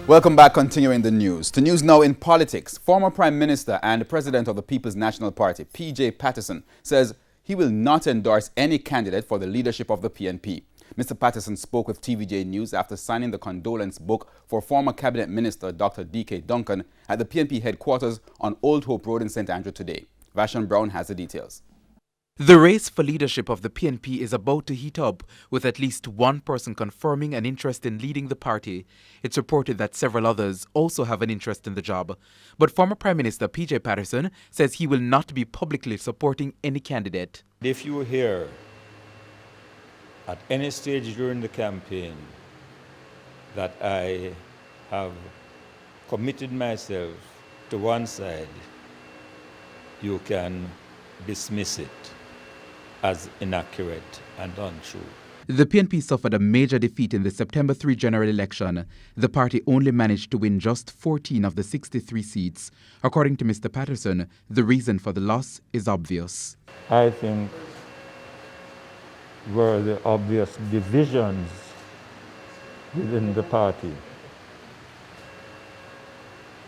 Welcome back, continuing the news. To news now in politics. Former Prime Minister and President of the People's National Party, P.J. Patterson, says he will not endorse any candidate for the leadership of the PNP. Mr. Patterson spoke with TVJ News after signing the condolence book for former Cabinet Minister Dr. D.K. Duncan at the PNP headquarters on Old Hope Road in St. Andrew today. Vashon Brown has the details. The race for leadership of the PNP is about to heat up, with at least one person confirming an interest in leading the party. It's reported that several others also have an interest in the job. But former Prime Minister P.J. Patterson says he will not be publicly supporting any candidate. If you hear at any stage during the campaign that I have committed myself to one side, you can dismiss it as inaccurate and untrue. The PNP suffered a major defeat in the September 3 general election. The party only managed to win just 14 of the 63 seats. According to Mr. Patterson, the reason for the loss is obvious. I think were the obvious divisions within the party.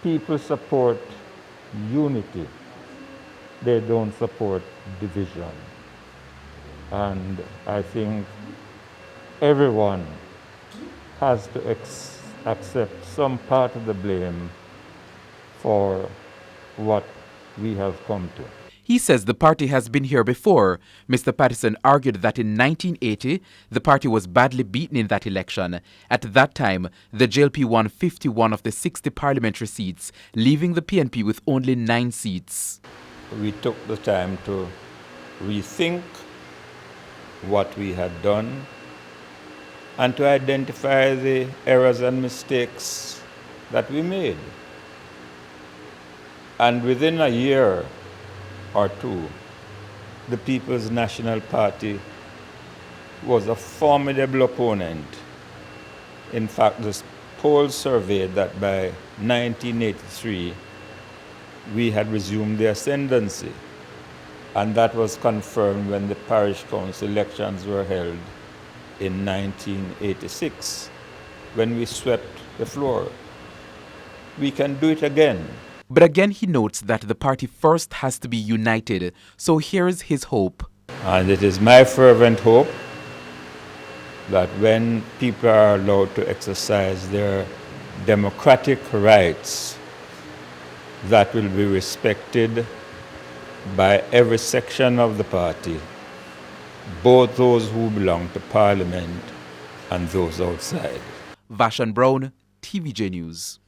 People support unity. They don't support division. And I think everyone has to accept some part of the blame for what we have come to. He says the party has been here before. Mr. Patterson argued that in 1980, the party was badly beaten in that election. At that time, the JLP won 51 of the 60 parliamentary seats, leaving the PNP with only 9 seats. We took the time to rethink what we had done and to identify the errors and mistakes that we made. And within a year or two, the People's National Party was a formidable opponent. In fact, the polls surveyed that by 1983, we had resumed the ascendancy. And that was confirmed when the parish council elections were held in 1986, when we swept the floor. We can do it again. But again, he notes that the party first has to be united. So here's his hope. And it is my fervent hope that when people are allowed to exercise their democratic rights, that will be respected by every section of the party, both those who belong to Parliament and those outside. Vashon Brown, TVJ News.